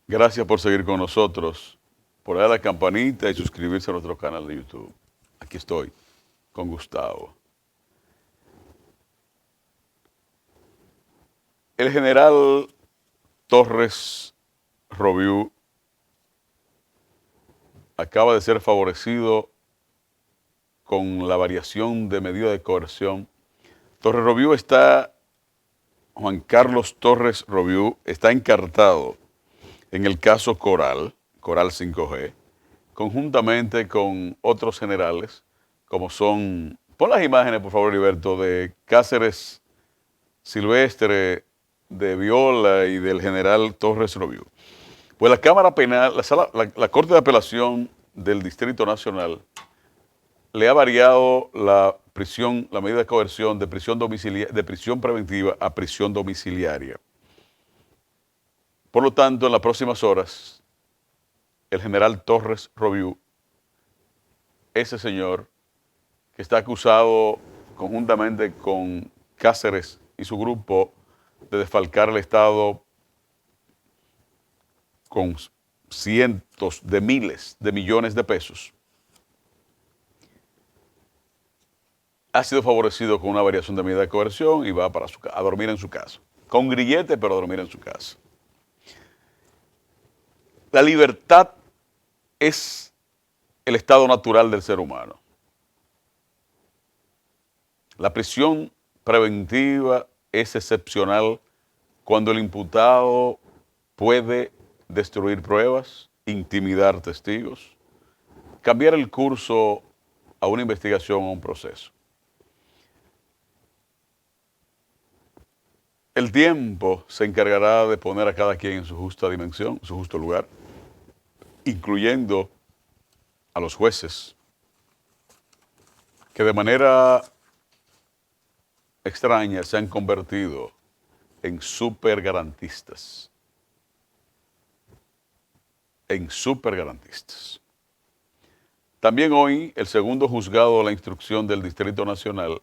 Gracias por seguir con nosotros, por dar a la campanita y suscribirse a nuestro canal de YouTube. Aquí estoy, con Gustavo. El general Torres Robiú acaba de ser favorecido con la variación de medida de coerción. Torres Robiú Juan Carlos Torres Robiú está encartado en el caso Coral 5G, conjuntamente con otros generales, como son, pon las imágenes por favor, Heriberto, de Cáceres Silvestre, de Viola y del general Torres Robiú. Pues la Cámara Penal, la Corte de Apelación del Distrito Nacional le ha variado la prisión, la medida de coerción de de prisión preventiva a prisión domiciliaria. Por lo tanto, en las próximas horas, el general Torres Robiú, ese señor que está acusado conjuntamente con Cáceres y su grupo de desfalcar el Estado con cientos de miles de millones de pesos, ha sido favorecido con una variación de medida de coerción y va a dormir en su casa. Con grillete, pero a dormir en su casa. La libertad es el estado natural del ser humano. La prisión preventiva es excepcional cuando el imputado puede destruir pruebas, intimidar testigos, cambiar el curso a una investigación o a un proceso. El tiempo se encargará de poner a cada quien en su justa dimensión, su justo lugar, incluyendo a los jueces, que de manera extraña se han convertido en supergarantistas. En supergarantistas. También hoy, el segundo juzgado de la instrucción del Distrito Nacional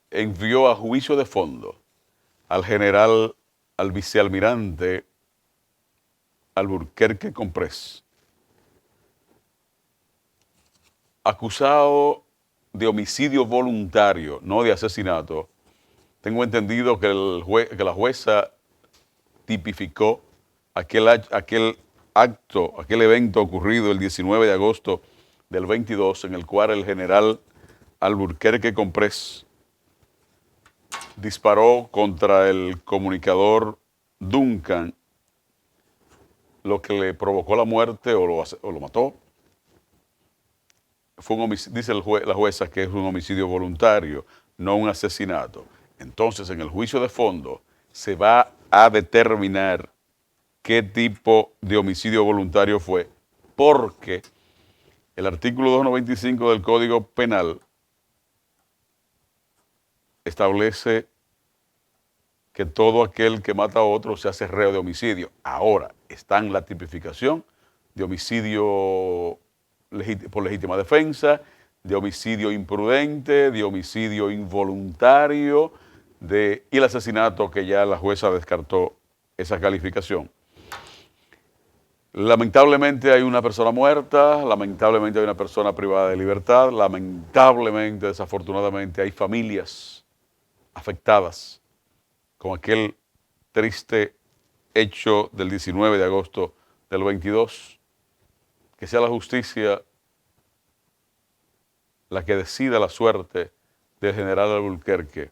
envió a juicio de fondo al vicealmirante Alburquerque Comprés, acusado de homicidio voluntario, no de asesinato. Tengo entendido que, que la jueza tipificó aquel acto, aquel evento ocurrido el 19 de agosto del 22, en el cual el general Alburquerque Comprés disparó contra el comunicador Duncan, lo que le provocó la muerte o lo mató. Fue un dice la jueza que es un homicidio voluntario, no un asesinato. Entonces, en el juicio de fondo se va a determinar qué tipo de homicidio voluntario fue, porque el artículo 295 del Código Penal establece que todo aquel que mata a otro se hace reo de homicidio. Ahora está en la tipificación de homicidio por legítima defensa, de homicidio imprudente, de homicidio involuntario, y el asesinato, que ya la jueza descartó esa calificación. Lamentablemente hay una persona muerta, lamentablemente hay una persona privada de libertad, lamentablemente, desafortunadamente, hay familias afectadas con aquel triste hecho del 19 de agosto del 22. Que sea la justicia la que decida la suerte del general Alburquerque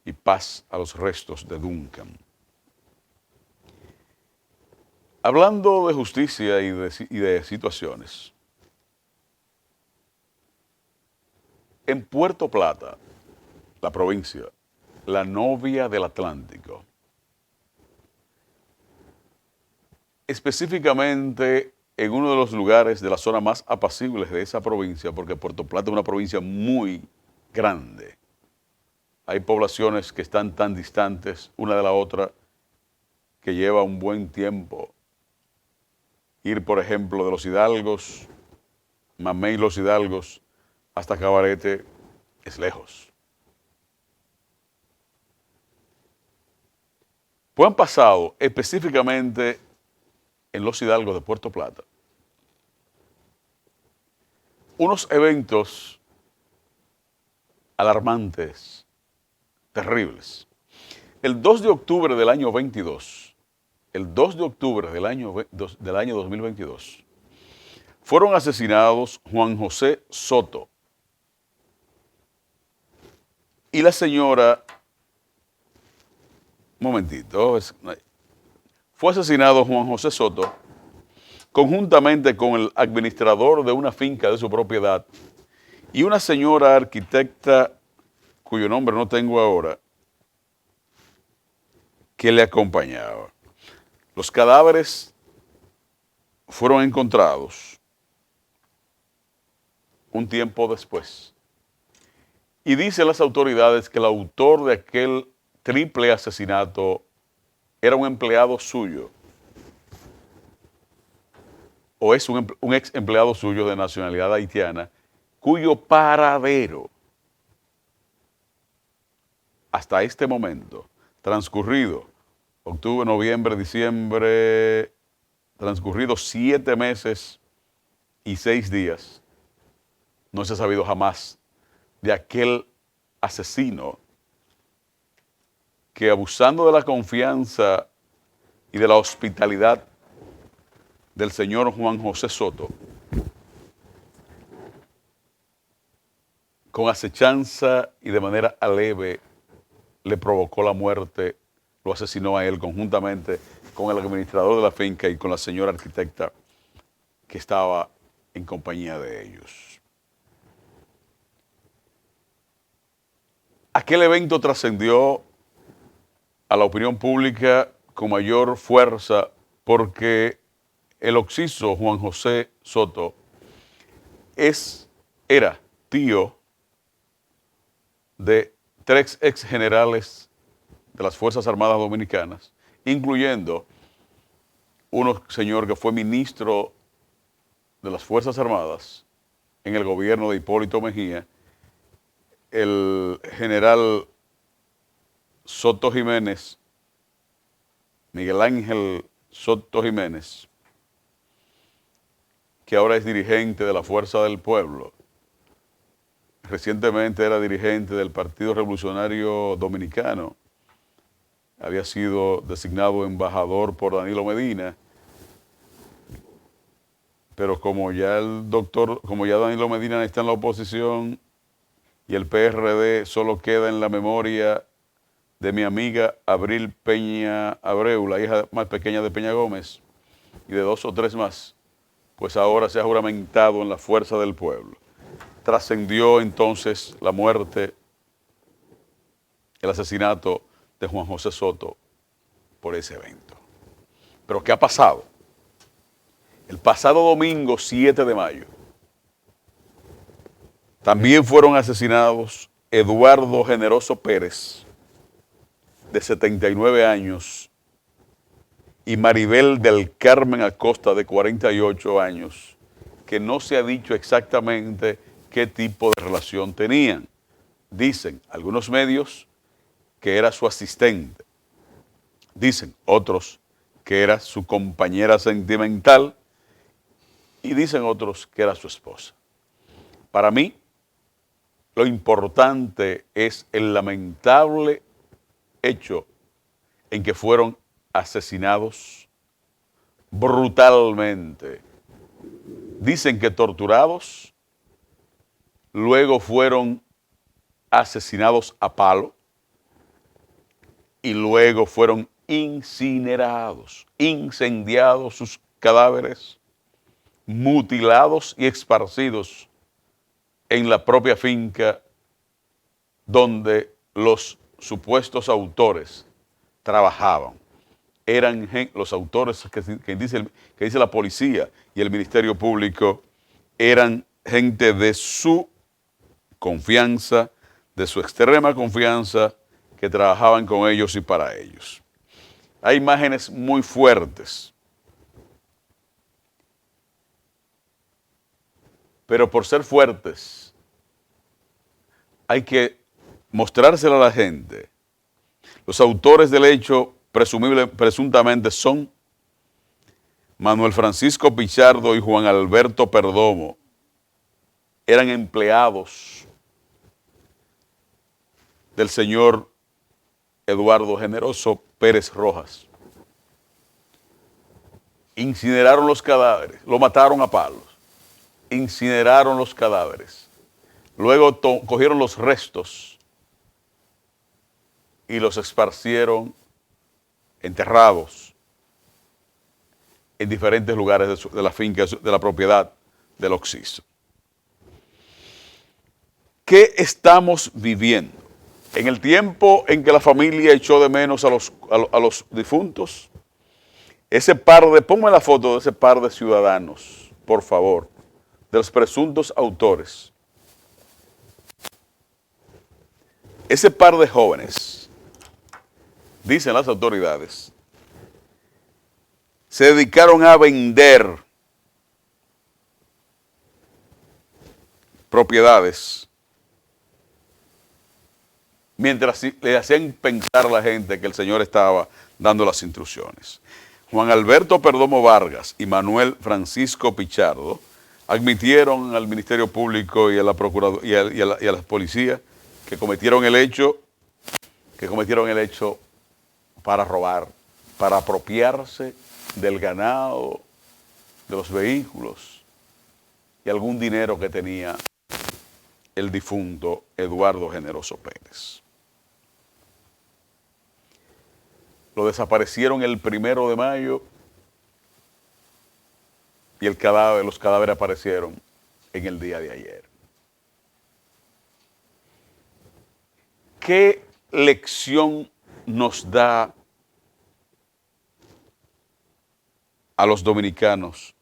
y paz a los restos de Duncan. Hablando de justicia y de situaciones, en Puerto Plata, la provincia, la novia del Atlántico, específicamente en uno de los lugares de la zona más apacibles de esa provincia, porque Puerto Plata es una provincia muy grande. Hay poblaciones que están tan distantes una de la otra que lleva un buen tiempo ir, por ejemplo, de Los Hidalgos, Mamey Los Hidalgos, hasta Cabarete, es lejos. Pues han pasado específicamente en Los Hidalgos de Puerto Plata, unos eventos alarmantes, terribles. El 2 de octubre del año 22, el 2 de octubre del año 2022, fueron asesinados Juan José Soto y la señora, un momentito, fue asesinado Juan José Soto conjuntamente con el administrador de una finca de su propiedad y una señora arquitecta cuyo nombre no tengo ahora, que le acompañaba. Los cadáveres fueron encontrados un tiempo después. Y dicen las autoridades que el autor de aquel triple asesinato era un empleado suyo, o es un ex empleado suyo de nacionalidad haitiana, cuyo paradero hasta este momento, transcurrido octubre, noviembre, diciembre, transcurridos 7 meses y 6 días, no se ha sabido jamás de aquel asesino que, abusando de la confianza y de la hospitalidad del señor Juan José Soto, con acechanza y de manera aleve le provocó la muerte, lo asesinó a él conjuntamente con el administrador de la finca y con la señora arquitecta que estaba en compañía de ellos. Aquel evento trascendió a la opinión pública con mayor fuerza porque el occiso Juan José Soto era tío de 3 ex generales de las Fuerzas Armadas Dominicanas, incluyendo un señor que fue ministro de las Fuerzas Armadas en el gobierno de Hipólito Mejía, el general Soto Jiménez, Miguel Ángel Soto Jiménez, que ahora es dirigente de la Fuerza del Pueblo. Recientemente era dirigente del Partido Revolucionario Dominicano. Había sido designado embajador por Danilo Medina, pero como ya Danilo Medina está en la oposición y el PRD solo queda en la memoria de mi amiga Abril Peña Abreu, la hija más pequeña de Peña Gómez, y de 2 o 3 más, pues ahora se ha juramentado en la Fuerza del Pueblo. Trascendió entonces la muerte, el asesinato de Juan José Soto por ese evento. Pero ¿qué ha pasado? El pasado domingo 7 de mayo también fueron asesinados Eduardo Generoso Pérez, de 79 años, y Maribel del Carmen Acosta, de 48 años, que no se ha dicho exactamente qué tipo de relación tenían. Dicen algunos medios que era su asistente, dicen otros que era su compañera sentimental y dicen otros que era su esposa. Para mí, lo importante es el lamentable hecho en que fueron asesinados brutalmente. Dicen que torturados, luego fueron asesinados a palo y luego fueron incinerados, incendiados sus cadáveres, mutilados y esparcidos en la propia finca donde los supuestos autores trabajaban. Eran los autores que dice la policía y el Ministerio Público, eran gente de su confianza, de su extrema confianza, que trabajaban con ellos y para ellos. Hay imágenes muy fuertes, pero por ser fuertes hay que mostrárselo a la gente. Los autores del hecho presuntamente son Manuel Francisco Pichardo y Juan Alberto Perdomo eran empleados del señor Eduardo Generoso Pérez Rojas. Incineraron los cadáveres, lo mataron a palos, incineraron los cadáveres. Luego cogieron los restos y los esparcieron enterrados en diferentes lugares de la finca, de la propiedad del Oxiso. ¿Qué estamos viviendo? En el tiempo en que la familia echó de menos a los difuntos, ponme la foto de ese par de ciudadanos, por favor, de los presuntos autores. Ese par de jóvenes, dicen las autoridades, se dedicaron a vender propiedades mientras le hacían pensar a la gente que el señor estaba dando las instrucciones. Juan Alberto Perdomo Vargas y Manuel Francisco Pichardo admitieron al Ministerio Público y a la Procuraduría y a la policía que cometieron el hecho para robar, para apropiarse del ganado, de los vehículos y algún dinero que tenía el difunto Eduardo Generoso Pérez. Lo desaparecieron el 1 de mayo y los cadáveres aparecieron en el día de ayer. ¿Qué lección nos da a los dominicanos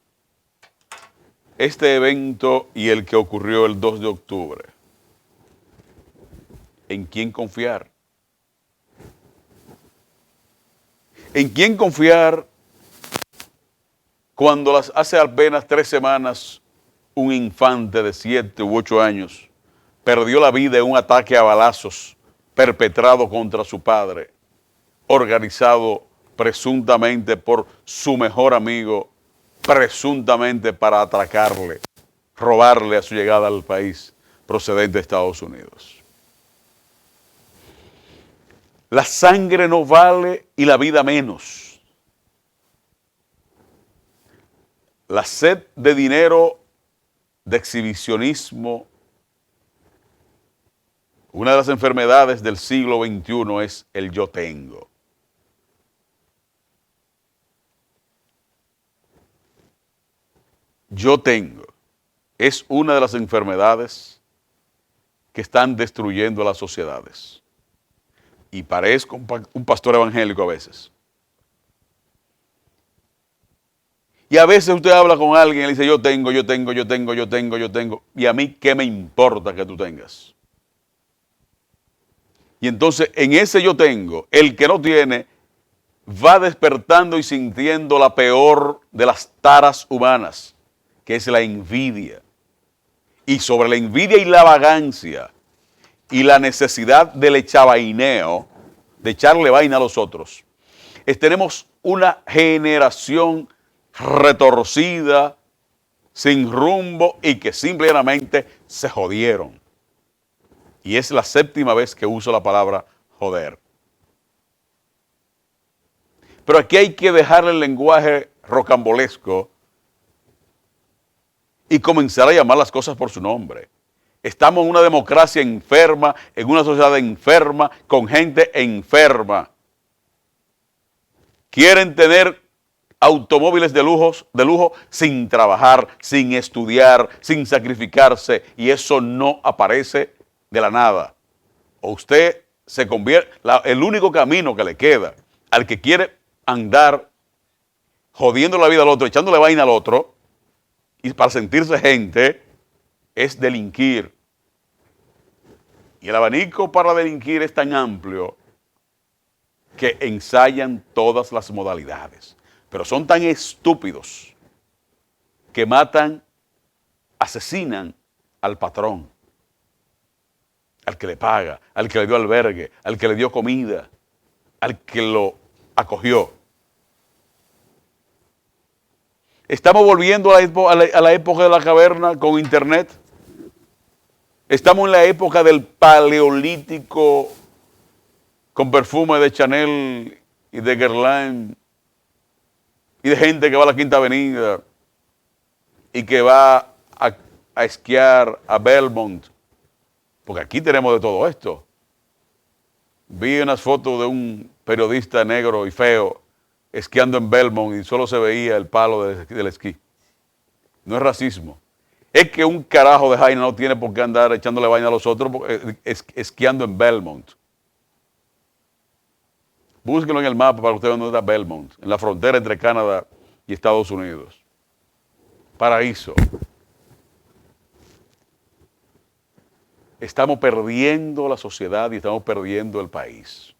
este evento y el que ocurrió el 2 de octubre? ¿En quién confiar? ¿En quién confiar cuando hace apenas 3 semanas un infante de 7 u 8 años perdió la vida en un ataque a balazos perpetrado contra su padre, organizado presuntamente por su mejor amigo, presuntamente para atracarle, robarle a su llegada al país procedente de Estados Unidos? La sangre no vale y la vida menos. La sed de dinero, de exhibicionismo, una de las enfermedades del siglo XXI es el yo tengo. Yo tengo. Es una de las enfermedades que están destruyendo a las sociedades. Y parezco un pastor evangélico a veces. Y a veces usted habla con alguien y le dice, yo tengo. Y a mí, ¿qué me importa que tú tengas? Y entonces, en ese yo tengo, el que no tiene, va despertando y sintiendo la peor de las taras humanas, que es la envidia. Y sobre la envidia y la vagancia y la necesidad del echavaineo, de echarle vaina a los otros, tenemos una generación retorcida, sin rumbo y que simplemente se jodieron. Y es la 7ª vez que uso la palabra joder. Pero aquí hay que dejar el lenguaje rocambolesco y comenzar a llamar las cosas por su nombre. Estamos en una democracia enferma, en una sociedad enferma, con gente enferma. Quieren tener automóviles de lujo sin trabajar, sin estudiar, sin sacrificarse, y eso no aparece de la nada. O usted se convierte, el único camino que le queda al que quiere andar jodiendo la vida al otro, echándole vaina al otro, y para sentirse gente, es delinquir. Y el abanico para delinquir es tan amplio que ensayan todas las modalidades. Pero son tan estúpidos que matan, asesinan al patrón, al que le paga, al que le dio albergue, al que le dio comida, al que lo acogió. Estamos volviendo a la época de la caverna con internet. Estamos en la época del paleolítico con perfume de Chanel y de Guerlain y de gente que va a la Quinta Avenida y que va a esquiar a Belmont. Porque aquí tenemos de todo esto. Vi unas fotos de un periodista negro y feo esquiando en Belmont y solo se veía el palo del esquí. No es racismo. Es que un carajo de Jaina no tiene por qué andar echándole vaina a los otros esquiando en Belmont. Búsquenlo en el mapa para ustedes dónde está Belmont, en la frontera entre Canadá y Estados Unidos. Paraíso. Estamos perdiendo la sociedad y estamos perdiendo el país.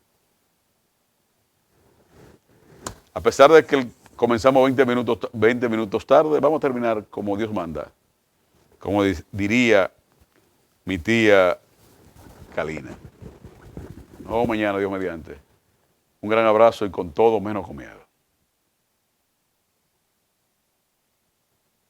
A pesar de que comenzamos 20 minutos tarde, vamos a terminar como Dios manda. Como diría mi tía Kalina. Nos vemos mañana, Dios mediante. Un gran abrazo y con todo menos con miedo.